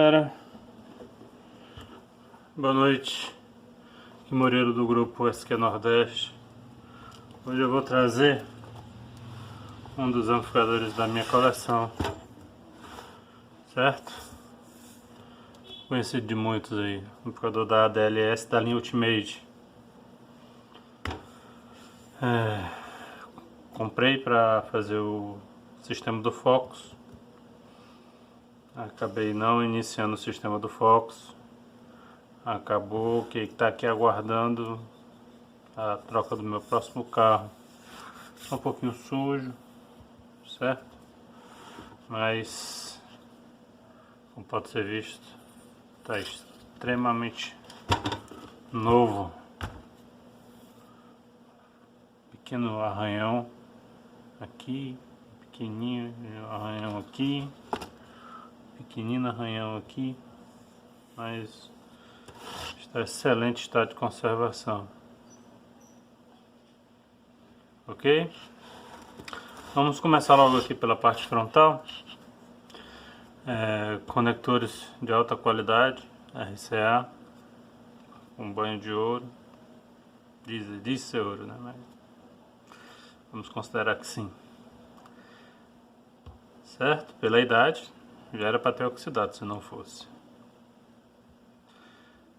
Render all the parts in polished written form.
galera, boa noite, aqui Moreiro do grupo SQ Nordeste. Hoje eu vou trazer um dos amplificadores da minha coleção, certo? Conhecido de muitos aí, amplificador da ADLS da linha Ultimate. Comprei para fazer o sistema do Focus. Acabei não iniciando o sistema do Focus. Acabou que está aqui aguardando a troca do meu próximo carro. Tá um pouquinho sujo, certo? Mas, como pode ser visto, está extremamente novo. Pequeno arranhão aqui, pequenininho arranhão aqui, pequenino arranhão aqui, mas está em excelente estado de conservação. Ok? Vamos começar logo aqui pela parte frontal. Conectores de alta qualidade, RCA, com banho de ouro. Diz ser ouro, né? Mas vamos considerar que sim. Certo? Pela idade, já era para ter oxidado se não fosse.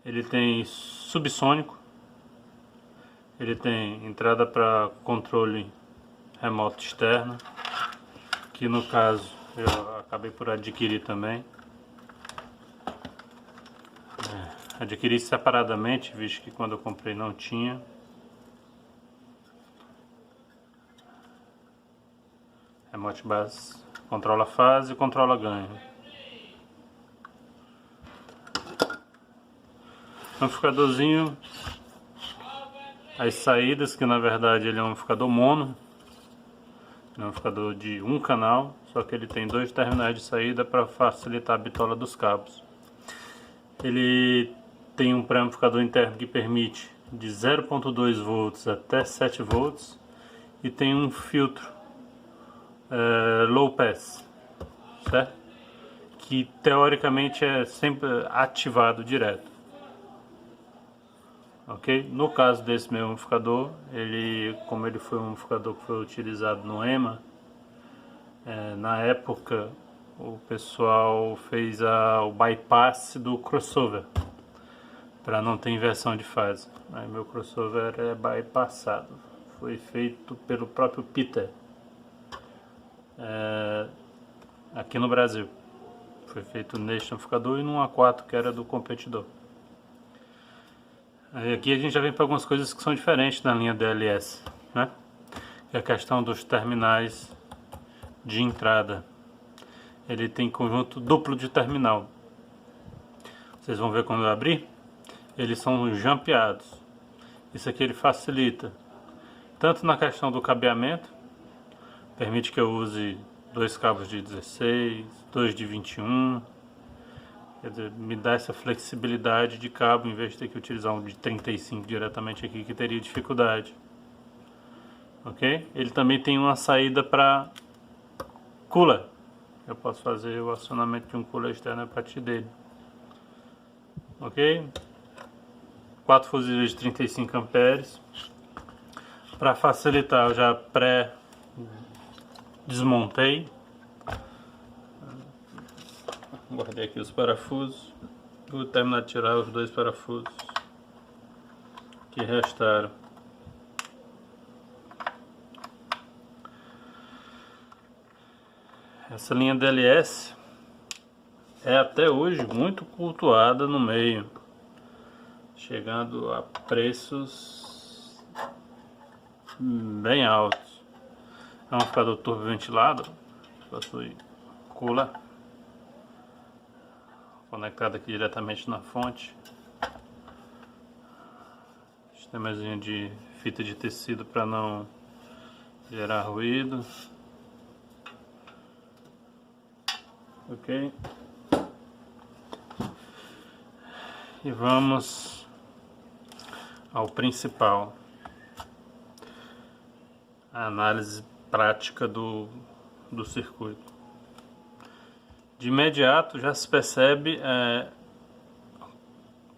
Ele tem subsônico. Ele tem entrada para controle remoto externo, que no caso eu acabei por adquirir também. Adquiri separadamente, visto que quando eu comprei não tinha. Remote base controla fase e controla ganho. Amplificadorzinho, as saídas, que na verdade ele é um amplificador mono, é um amplificador de um canal, só que ele tem dois terminais de saída para facilitar a bitola dos cabos. Ele tem um pré-amplificador interno que permite de 0.2 volts até 7 volts e tem um filtro low pass, certo? Que teoricamente é sempre ativado direto. Ok? No caso desse meu amplificador, como ele foi um amplificador que foi utilizado no EMA, na época o pessoal fez o bypass do crossover para não ter inversão de fase. Aí meu crossover é bypassado, foi feito pelo próprio Peter aqui no Brasil. Foi feito neste amplificador e num A4 que era do competidor. Aqui a gente já vem para algumas coisas que são diferentes na linha DLS, né? Que é a questão dos terminais de entrada. Ele tem conjunto duplo de terminal. Vocês vão ver quando eu abrir, eles são jampeados. Isso aqui ele facilita, tanto na questão do cabeamento, permite que eu use dois cabos de 16, dois de 21. Quer dizer, me dá essa flexibilidade de cabo, em vez de ter que utilizar um de 35 diretamente aqui, que teria dificuldade. Ok? Ele também tem uma saída para cooler. Eu posso fazer o acionamento de um cooler externo a partir dele. Ok? 4 fusíveis de 35 amperes. Para facilitar, eu já desmontei. Guardei aqui os parafusos. Vou terminar de tirar os dois parafusos que restaram. Essa linha DLS é até hoje muito cultuada no meio, chegando a preços bem altos. É um amplificador turbo ventilado, possui cooler, conectado aqui diretamente na fonte. Sistemazinho de fita de tecido para não gerar ruído. Ok? E vamos ao principal. A análise prática do circuito. de imediato já se percebe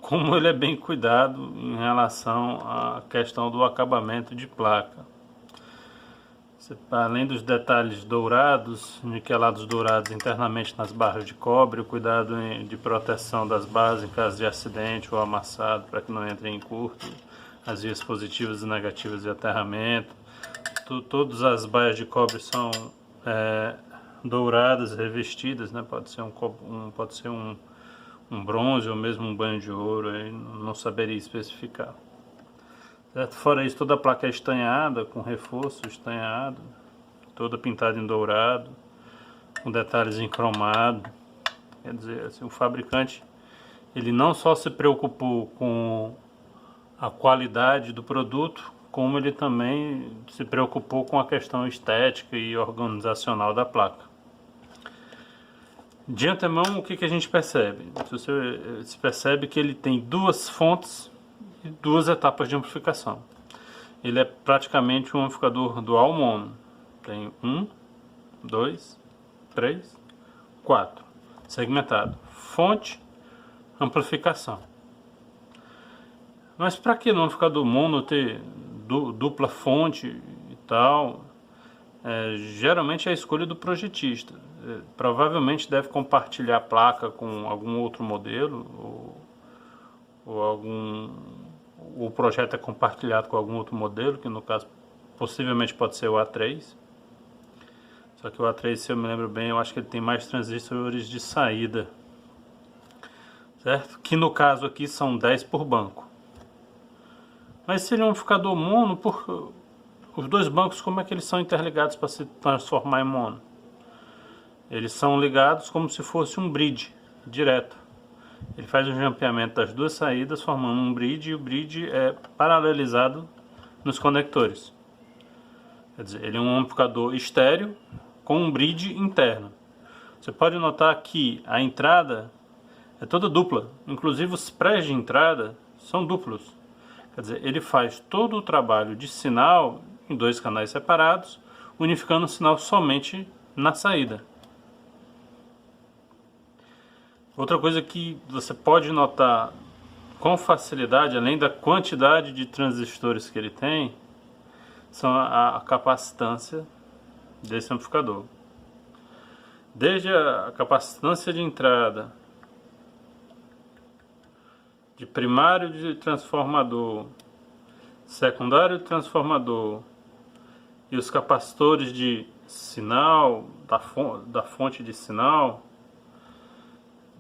como ele é bem cuidado em relação à questão do acabamento de placa. Além dos detalhes dourados, niquelados dourados internamente nas barras de cobre, o cuidado de proteção das barras em caso de acidente ou amassado, para que não entrem em curto, as vias positivas e negativas de aterramento. Todas as baias de cobre são douradas, revestidas, né? Pode ser um bronze ou mesmo um banho de ouro, aí não saberia especificar. Certo? Fora isso, toda a placa é estanhada, com reforço estanhado, toda pintada em dourado, com detalhes em cromado. Quer dizer, assim, o fabricante ele não só se preocupou com a qualidade do produto, como ele também se preocupou com a questão estética e organizacional da placa. De antemão, o que a gente percebe? Se percebe que ele tem duas fontes e duas etapas de amplificação. Ele é praticamente um amplificador dual mono. Tem 1, 2, 3, 4. Segmentado. Fonte, amplificação. Mas para que no amplificador mono ter dupla fonte e tal? Geralmente é a escolha do projetista. Provavelmente deve compartilhar a placa com algum outro modelo, o projeto é compartilhado com algum outro modelo, que no caso possivelmente pode ser o A3. Só que o A3, se eu me lembro bem, eu acho que ele tem mais transistores de saída, certo? Que no caso aqui são 10 por banco. Mas se ele é um amplificador mono, os dois bancos, como é que eles são interligados para se transformar em mono? Eles são ligados como se fosse um bridge direto. Ele faz o jampeamento das duas saídas formando um bridge, e o bridge é paralelizado nos conectores. Quer dizer, ele é um amplificador estéreo com um bridge interno. Você pode notar que a entrada é toda dupla, inclusive os prés de entrada são duplos. Quer dizer, ele faz todo o trabalho de sinal em dois canais separados, unificando o sinal somente na saída. Outra coisa que você pode notar com facilidade, além da quantidade de transistores que ele tem, são a capacitância desse amplificador. Desde a capacitância de entrada, de primário de transformador, secundário de transformador e os capacitores de sinal, da fonte de sinal,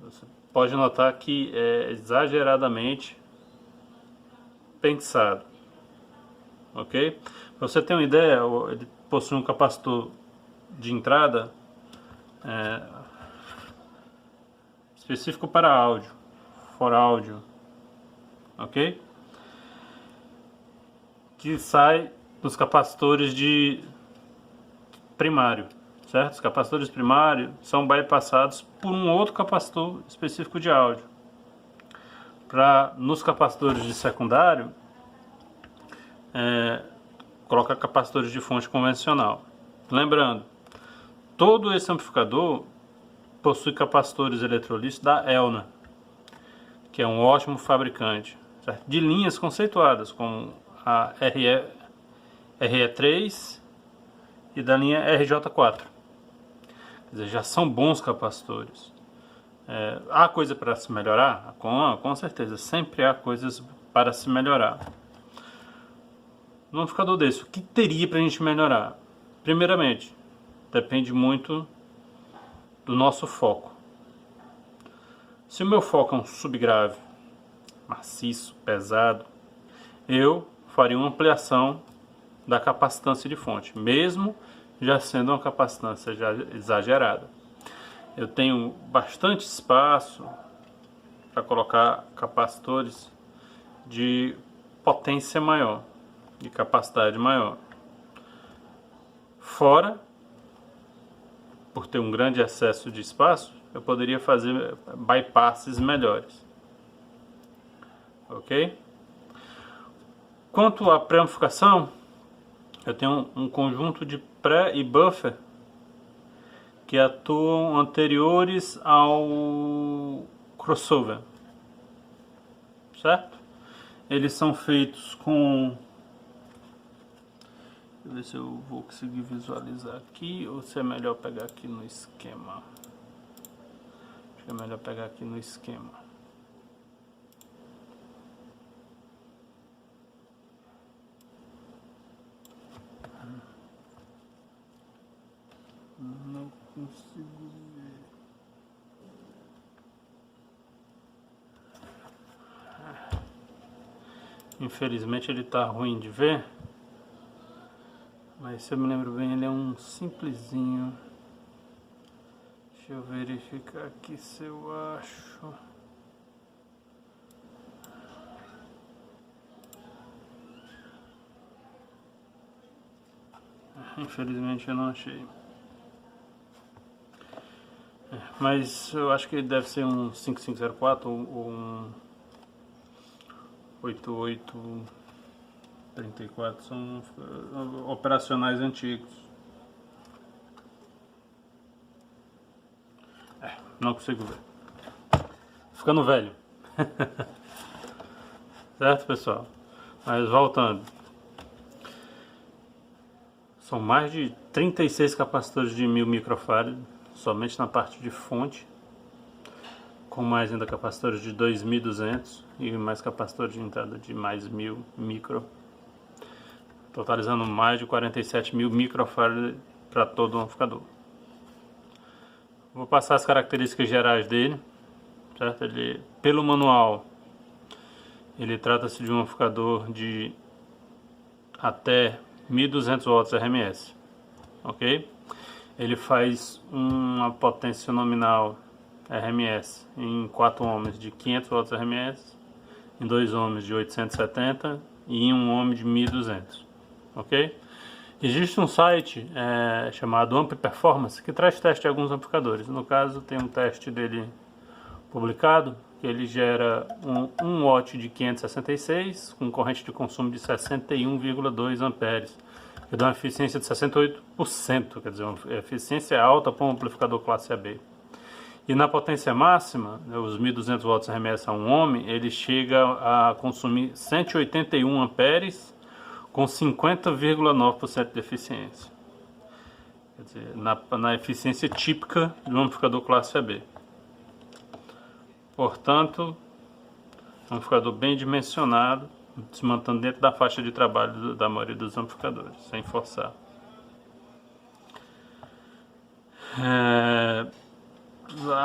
você pode notar que é exageradamente pensado, ok? Para você ter uma ideia, ele possui um capacitor de entrada específico para áudio, for áudio, ok? Que sai dos capacitores de primário. Certo? Os capacitores primários são bypassados por um outro capacitor específico de áudio. Nos capacitores de secundário, coloca capacitores de fonte convencional. Lembrando, todo esse amplificador possui capacitores eletrolíticos da Elna, que é um ótimo fabricante, certo? De linhas conceituadas, como a RE3 e da linha RJ4. Quer dizer, já são bons capacitores. Há coisa para se melhorar? Com certeza, sempre há coisas para se melhorar. No amplificador desse, o que teria para a gente melhorar? Primeiramente, depende muito do nosso foco. Se o meu foco é um subgrave, maciço, pesado, eu faria uma ampliação da capacitância de fonte, mesmo já sendo uma capacitância já exagerada. Eu tenho bastante espaço para colocar capacitores de potência maior, de capacidade maior. Fora, por ter um grande excesso de espaço, eu poderia fazer bypasses melhores. Ok? Quanto à pré-amplificação, eu tenho um conjunto de pré e buffer que atuam anteriores ao crossover, certo? Eles são feitos com... Deixa eu ver se eu vou conseguir visualizar aqui ou se é melhor pegar aqui no esquema. Acho que é melhor pegar aqui no esquema. Não consigo ver. Infelizmente ele tá ruim de ver. Mas se eu me lembro bem, ele é um simplesinho. Deixa eu verificar aqui se eu acho. Infelizmente eu não achei. Mas eu acho que ele deve ser um 5504 ou um 8834. São operacionais antigos. Não consigo ver. Ficando velho. Certo, pessoal? Mas voltando. São mais de 36 capacitores de 1000 microfarad, somente na parte de fonte, com mais ainda capacitores de 2200 e mais capacitores de entrada de mais 1000 micro, totalizando mais de 47.000 microfarad para todo o amplificador. Vou passar as características gerais dele, certo? Ele, pelo manual, ele trata-se de um amplificador de até 1200 watts RMS, ok? Ele faz uma potência nominal RMS em 4 ohms de 500 watts RMS, em 2 ohms de 870 e em 1 ohm de 1200, ok? Existe um site chamado Amp Performance que traz teste de alguns amplificadores. No caso, tem um teste dele publicado, que ele gera 1 watt de 566 com corrente de consumo de 61,2 amperes, que dá uma eficiência de 68%, quer dizer, uma eficiência alta para um amplificador classe AB. E na potência máxima, os 1200 watts RMS a 1 ohm, ele chega a consumir 181 amperes com 50,9% de eficiência. Quer dizer, na eficiência típica de um amplificador classe AB. Portanto, um amplificador bem dimensionado, se mantendo dentro da faixa de trabalho da maioria dos amplificadores, sem forçar.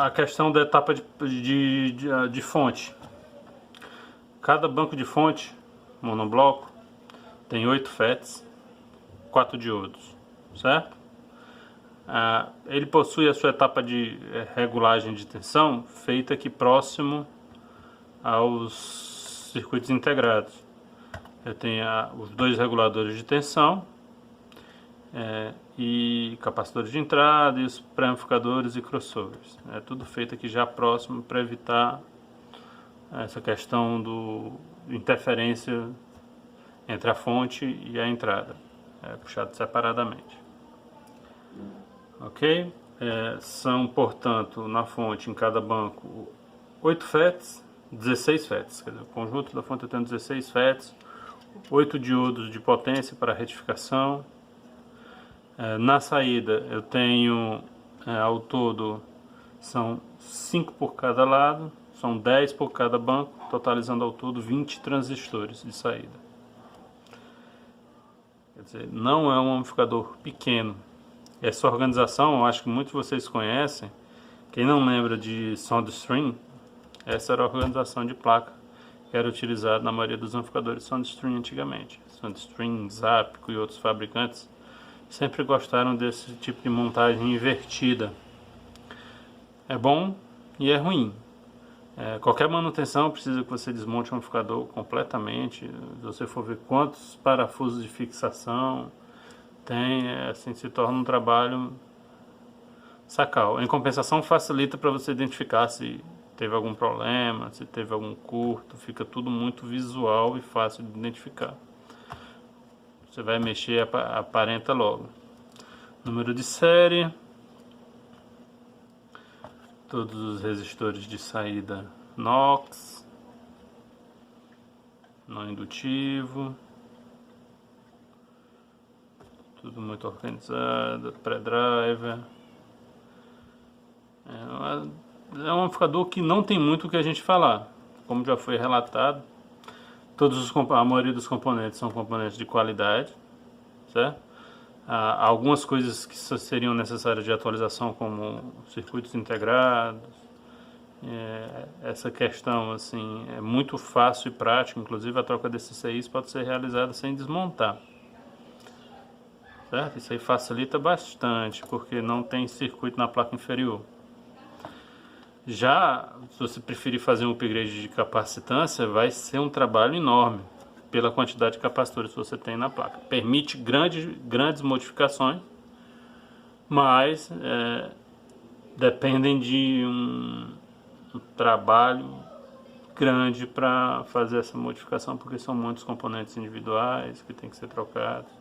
A questão da etapa de fonte. Cada banco de fonte, monobloco, tem 8 FETs, 4 diodos, certo? Ele possui a sua etapa de regulagem de tensão feita aqui próximo aos circuitos integrados. Eu tenho os 2 reguladores de tensão e capacitores de entrada e os pré-amplificadores e crossovers. É tudo feito aqui já próximo para evitar essa questão de interferência entre a fonte e a entrada. É puxado separadamente. Ok? São, portanto, na fonte, em cada banco, 8 FETs, 16 FETs. Quer dizer, o conjunto da fonte eu tenho 16 FETs, 8 diodos de potência para retificação. Na saída eu tenho, ao todo, são 5 por cada lado, são 10 por cada banco, totalizando ao todo 20 transistores de saída. Quer dizer, não é um amplificador pequeno. Essa organização, eu acho que muitos de vocês conhecem. Quem não lembra de SoundStream, essa era a organização de placa que era utilizada na maioria dos amplificadores SoundStream antigamente. SoundStream, Zapco e outros fabricantes sempre gostaram desse tipo de montagem invertida. É bom e é ruim. Qualquer manutenção precisa que você desmonte o amplificador completamente. Se você for ver quantos parafusos de fixação tem, assim, se torna um trabalho sacal. Em compensação, facilita para você identificar se teve algum problema, se teve algum curto, fica tudo muito visual e fácil de identificar. Você vai mexer, aparenta logo. Número de série, Todos os resistores de saída NOx, não indutivo, tudo muito organizado, pré-driver. É um amplificador que não tem muito o que a gente falar, como já foi relatado. A maioria dos componentes são componentes de qualidade, certo? Algumas coisas que seriam necessárias de atualização, como circuitos integrados. Essa questão assim é muito fácil e prática, inclusive a troca desses CIs pode ser realizada sem desmontar, certo? Isso aí facilita bastante, porque não tem circuito na placa inferior. Já, se você preferir fazer um upgrade de capacitância, vai ser um trabalho enorme, pela quantidade de capacitores que você tem na placa. Permite grandes modificações, mas dependem de um trabalho grande para fazer essa modificação, porque são muitos componentes individuais que tem que ser trocados.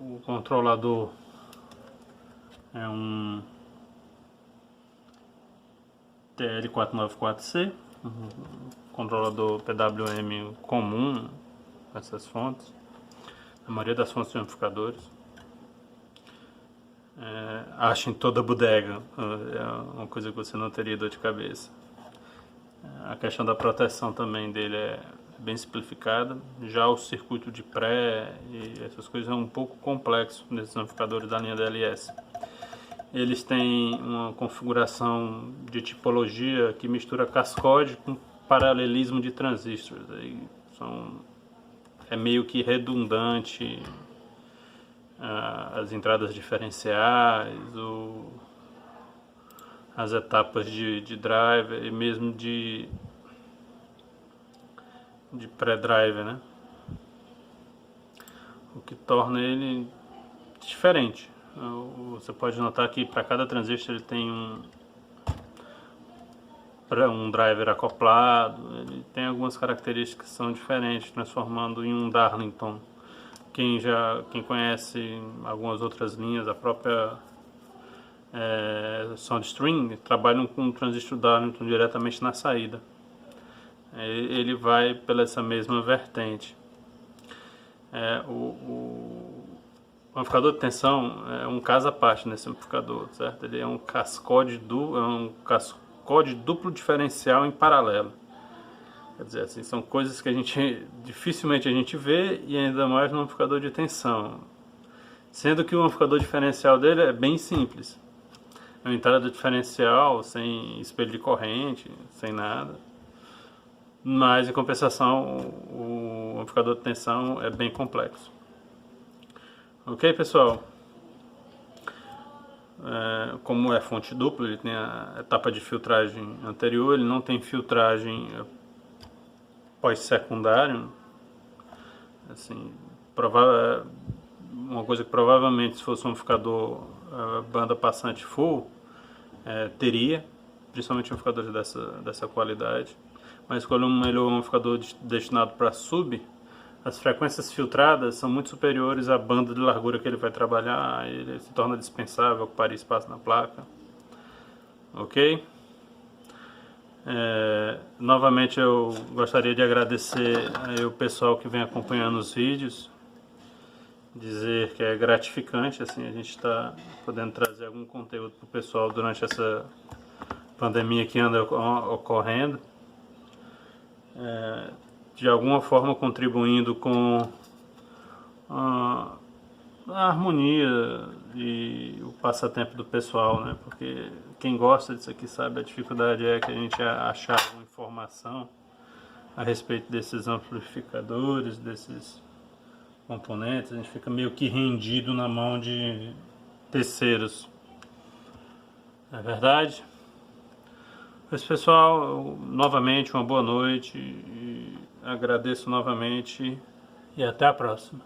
O controlador é um TL494C, um controlador PWM comum, essas fontes, a maioria das fontes de amplificadores. Acha em toda bodega, é uma coisa que você não teria dor de cabeça. A questão da proteção também dele é bem simplificada. Já o circuito de pré e essas coisas é um pouco complexo nesses amplificadores da linha DLS. Eles têm uma configuração de tipologia que mistura cascode com paralelismo de transistores. É meio que redundante as entradas diferenciais, as etapas de driver e mesmo de pré-driver, né? O que torna ele diferente. Você pode notar que para cada transistor ele tem um driver acoplado, ele tem algumas características que são diferentes, transformando em um Darlington. Quem conhece algumas outras linhas, a própria SoundStream, trabalham com o transistor Darlington diretamente na saída. Ele vai pela essa mesma vertente. O amplificador de tensão é um caso à parte nesse amplificador, certo? Ele é um cascode duplo diferencial em paralelo. Quer dizer, assim, são coisas que dificilmente a gente vê, e ainda mais no amplificador de tensão. Sendo que o amplificador diferencial dele é bem simples. É uma entrada diferencial sem espelho de corrente, sem nada. Mas, em compensação, o amplificador de tensão é bem complexo. Ok, pessoal? Como é fonte dupla, ele tem a etapa de filtragem anterior, ele não tem filtragem pós-secundário. Assim, uma coisa que provavelmente, se fosse um amplificador banda passante full, teria, principalmente amplificadores dessa qualidade. Mas quando ele é um amplificador destinado para sub, as frequências filtradas são muito superiores à banda de largura que ele vai trabalhar, ele se torna dispensável, ocupar espaço na placa. Ok? Novamente eu gostaria de agradecer o pessoal que vem acompanhando os vídeos, dizer que é gratificante assim, a gente está podendo trazer algum conteúdo para o pessoal durante essa pandemia que anda ocorrendo. De alguma forma contribuindo com a harmonia e o passatempo do pessoal, né? Porque quem gosta disso aqui sabe a dificuldade que a gente achar alguma informação a respeito desses amplificadores, desses componentes. A gente fica meio que rendido na mão de terceiros. Não é verdade? Mas, pessoal, novamente uma boa noite, e agradeço novamente e até a próxima.